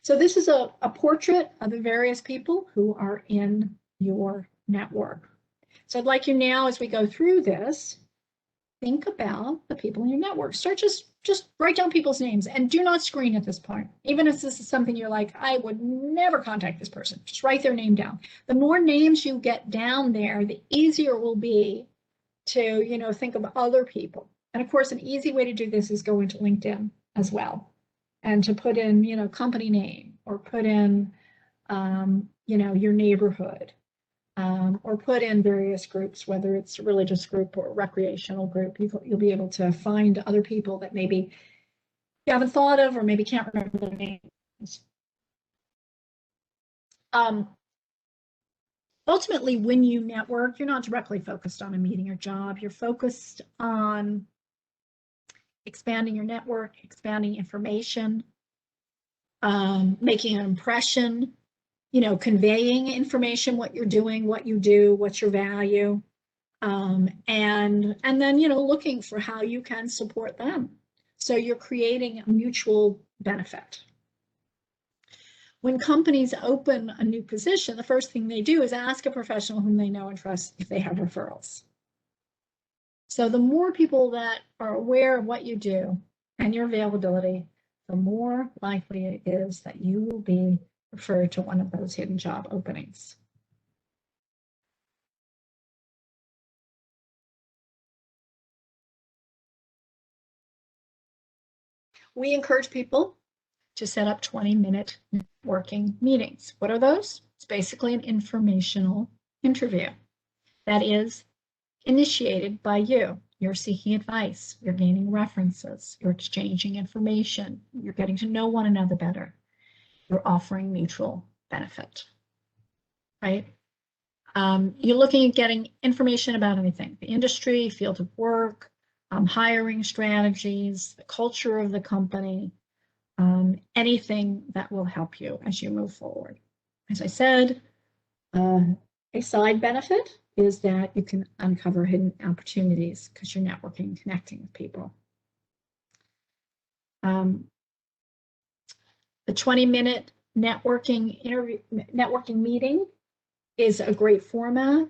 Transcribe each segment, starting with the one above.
So this is a portrait of the various people who are in your network. So I'd like you now, as we go through this, think about the people in your network. Start just write down people's names and do not screen at this point. Even if this is something you're like, I would never contact this person, just write their name down. The more names you get down there, the easier it will be to, think of other people. And of course, an easy way to do this is go into LinkedIn as well, and to put in, company name, or put in, your neighborhood, or put in various groups, whether it's a religious group or a recreational group. You'll be able to find other people that maybe you haven't thought of or maybe can't remember their names. Ultimately, when you network, you're not directly focused on a meeting or job. You're focused on expanding your network, expanding information, making an impression, conveying information, what you're doing, what you do, what's your value, and then, looking for how you can support them. So you're creating a mutual benefit. When companies open a new position, the first thing they do is ask a professional whom they know and trust if they have referrals. So the more people that are aware of what you do and your availability, the more likely it is that you will be referred to one of those hidden job openings. We encourage people to set up 20-minute networking meetings. What are those? It's basically an informational interview that is initiated by you. You're seeking advice, you're gaining references, you're exchanging information, you're getting to know one another better, you're offering mutual benefit, right? You're looking at getting information about anything, the industry, field of work, hiring strategies, the culture of the company, anything that will help you as you move forward. As I said, a side benefit is that you can uncover hidden opportunities because you're networking and connecting with people. The 20-minute networking meeting is a great format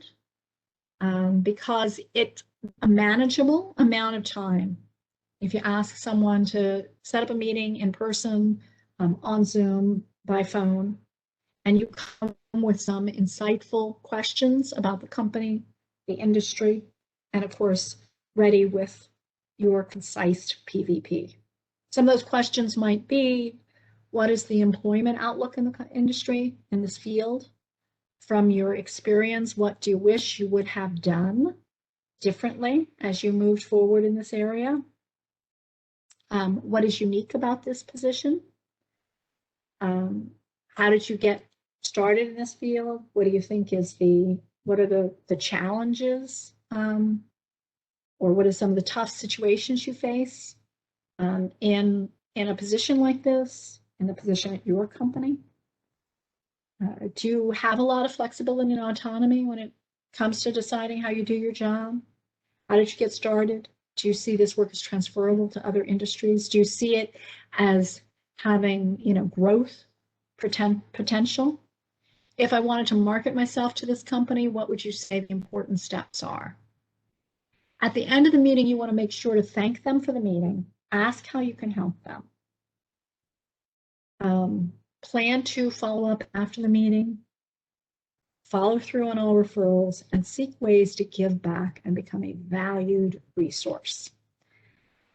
because it's a manageable amount of time. If you ask someone to set up a meeting in person, on Zoom, by phone, and you come with some insightful questions about the company, the industry, and of course, ready with your concise PVP. Some of those questions might be, what is the employment outlook in the industry, in this field? From your experience, what do you wish you would have done differently as you moved forward in this area? What is unique about this position? How did you get started in this field? What do you think is what are the challenges, or what are some of the tough situations you face in a position like this, in the position at your company? Do you have a lot of flexibility and autonomy when it comes to deciding how you do your job? How did you get started? Do you see this work as transferable to other industries? Do you see it as having, growth potential? If I wanted to market myself to this company, what would you say the important steps are? At the end of the meeting, you want to make sure to thank them for the meeting, ask how you can help them. Plan to follow up after the meeting, follow through on all referrals, and seek ways to give back and become a valued resource.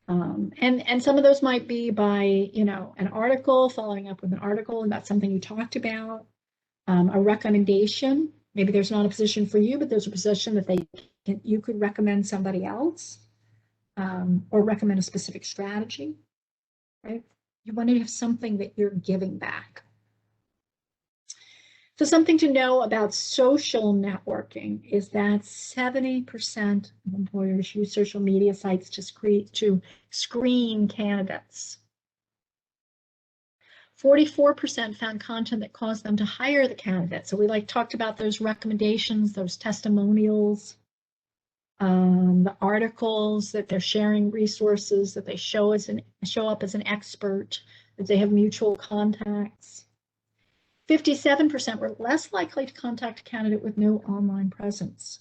And some of those might be by, an article, following up with an article, and that's something you talked about. A recommendation, maybe there's not a position for you, but there's a position that you could recommend somebody else, or recommend a specific strategy, right? You want to have something that you're giving back. So something to know about social networking is that 70% of employers use social media sites to screen candidates. 44% found content that caused them to hire the candidate. So we talked about those recommendations, those testimonials, the articles that they're sharing, resources that they show up as an expert, that they have mutual contacts. 57% were less likely to contact a candidate with no online presence.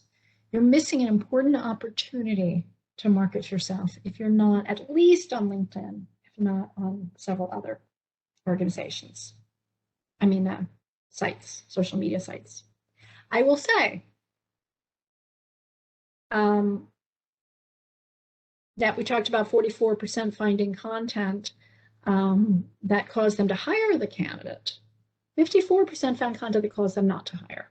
You're missing an important opportunity to market yourself if you're not at least on LinkedIn, if not on several other organizations. Sites, social media sites. I will say that we talked about 44% finding content that caused them to hire the candidate. 54% found content that caused them not to hire.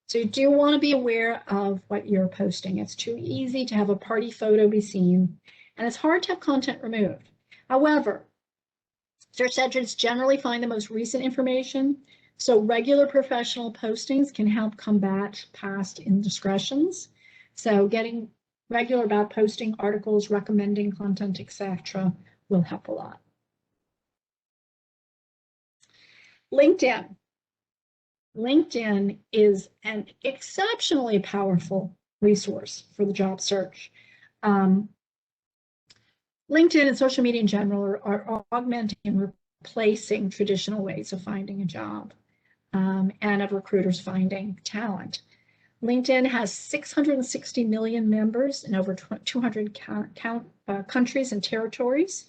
So you do want to be aware of what you're posting. It's too easy to have a party photo be seen, and it's hard to have content removed. However, search engines generally find the most recent information, so regular professional postings can help combat past indiscretions. So getting regular about posting articles, recommending content, etc. will help a lot. LinkedIn. LinkedIn is an exceptionally powerful resource for the job search. LinkedIn and social media in general are augmenting and replacing traditional ways of finding a job and of recruiters finding talent. LinkedIn has 660 million members in over 200 countries and territories.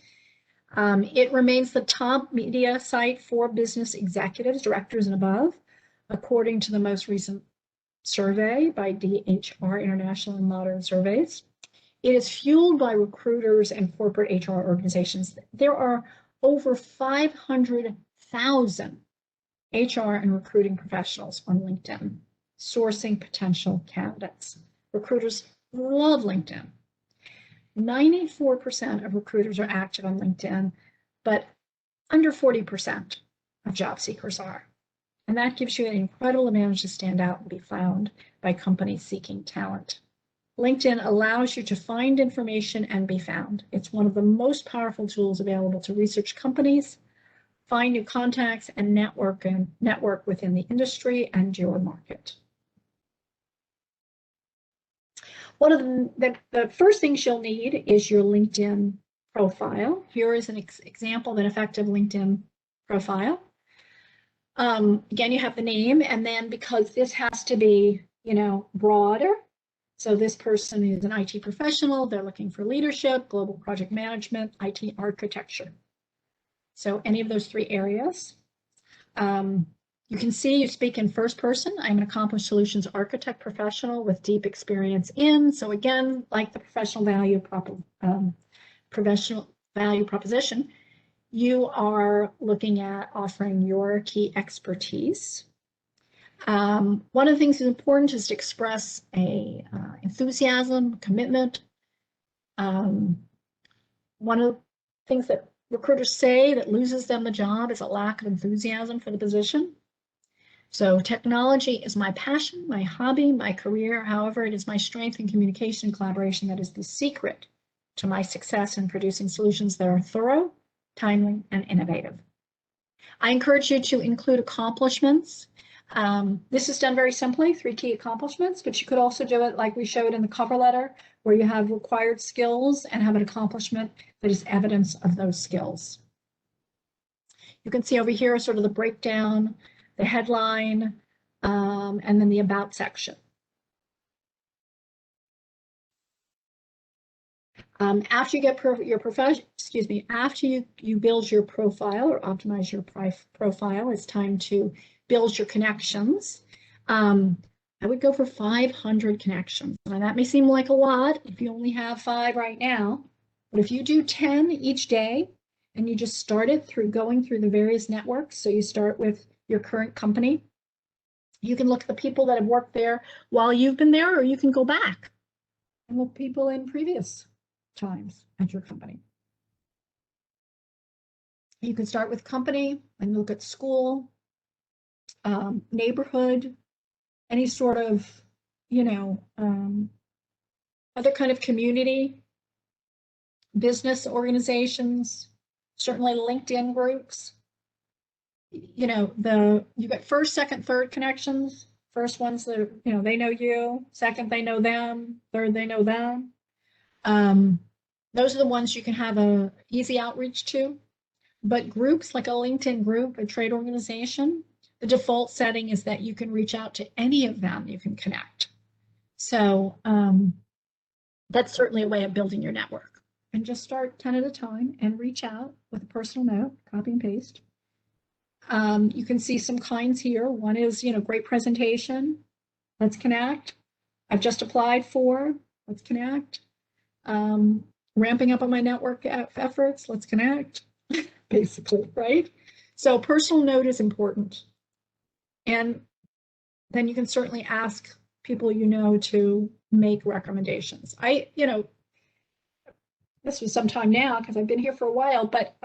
It remains the top media site for business executives, directors, and above, according to the most recent survey by DHR, International and Modern Surveys. It is fueled by recruiters and corporate HR organizations. There are over 500,000 HR and recruiting professionals on LinkedIn, sourcing potential candidates. Recruiters love LinkedIn. 94% of recruiters are active on LinkedIn, but under 40% of job seekers are. And that gives you an incredible advantage to stand out and be found by companies seeking talent. LinkedIn allows you to find information and be found. It's one of the most powerful tools available to research companies, find new contacts, and network within the industry and your market. One of the first things you'll need is your LinkedIn profile. Here is an example of an effective LinkedIn profile. Again, you have the name, and then because this has to be, broader. So this person is an IT professional. They're looking for leadership, global project management, IT architecture. So any of those three areas. You can see you speak in first person. I'm an accomplished solutions architect professional with deep experience in. So again, like the professional value proposition, you are looking at offering your key expertise. One of the things that's important is to express a enthusiasm, commitment. One of the things that recruiters say that loses them the job is a lack of enthusiasm for the position. So technology is my passion, my hobby, my career. However, it is my strength in communication and collaboration that is the secret to my success in producing solutions that are thorough, timely, and innovative. I encourage you to include accomplishments. This is done very simply, 3 key accomplishments, but you could also do it like we showed in the cover letter, where you have required skills and have an accomplishment that is evidence of those skills. You can see over here sort of the breakdown, the headline, and then the about section. After you get after you build your profile or optimize your profile, it's time to build your connections. I would go for 500 connections. Now that may seem like a lot if you only have 5 right now, but if you do 10 each day and you just start it through going through the various networks, so you start with your current company, you can look at the people that have worked there while you've been there, or you can go back and look people in previous times at your company. You can start with company and look at school, neighborhood, any sort of, other kind of community, business organizations, certainly LinkedIn groups. You get first, second, third connections. First ones that, they know you. Second, they know them. Third, they know them. Those are the ones you can have a easy outreach to. But groups like a LinkedIn group, a trade organization, The default setting is that you can reach out to any of them, you can connect. So that's certainly a way of building your network. And just start 10 at a time and reach out with a personal note, copy and paste. You can see some kinds here. One is, great presentation. Let's connect. I've just applied for. Let's connect. Ramping up on my network efforts. Let's connect. Basically, right? So personal note is important. And then you can certainly ask people to make recommendations. This was some time now because I've been here for a while, but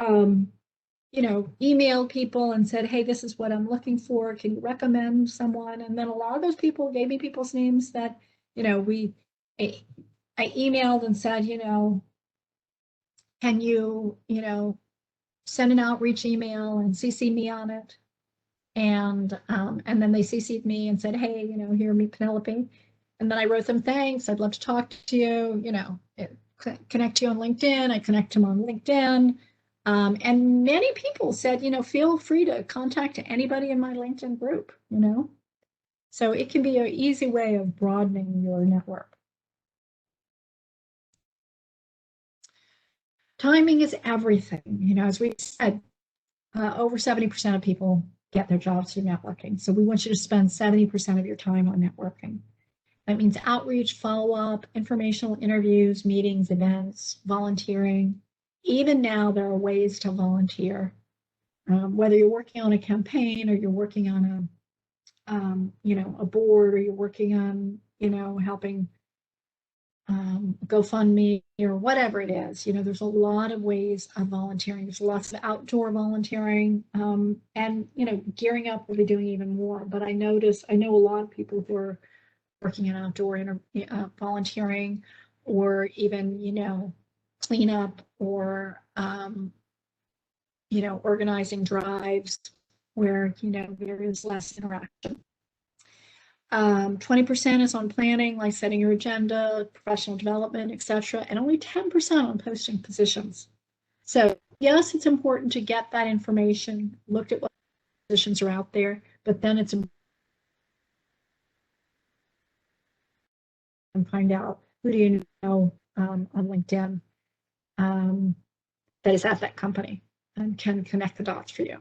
emailed people and said, hey, this is what I'm looking for. Can you recommend someone? And then a lot of those people gave me people's names that, I emailed and said, can you, send an outreach email and CC me on it? And then they CC'd me and said, hey, here, me, Penelope. And then I wrote them, thanks, I'd love to talk to you, connect to you on LinkedIn. I connect them on LinkedIn. And many people said, feel free to contact anybody in my LinkedIn group, So it can be an easy way of broadening your network. Timing is everything. As we said, over 70% of people get their jobs through networking. So we want you to spend 70% of your time on networking. That means outreach, follow-up, informational interviews, meetings, events, volunteering. Even now, there are ways to volunteer. Whether you're working on a campaign or you're working on a board, or you're working on, helping GoFundMe or whatever it is, there's a lot of ways of volunteering. There's lots of outdoor volunteering, and, gearing up, we'll be doing even more. But I know a lot of people who are working in outdoor volunteering, or even, cleanup, or, organizing drives where, there is less interaction. 20% is on planning, like setting your agenda, professional development, etc., and only 10% on posting positions. So yes, it's important to get that information, look at what positions are out there, but then it's important to find out who do you know on LinkedIn that is at that company and can connect the dots for you.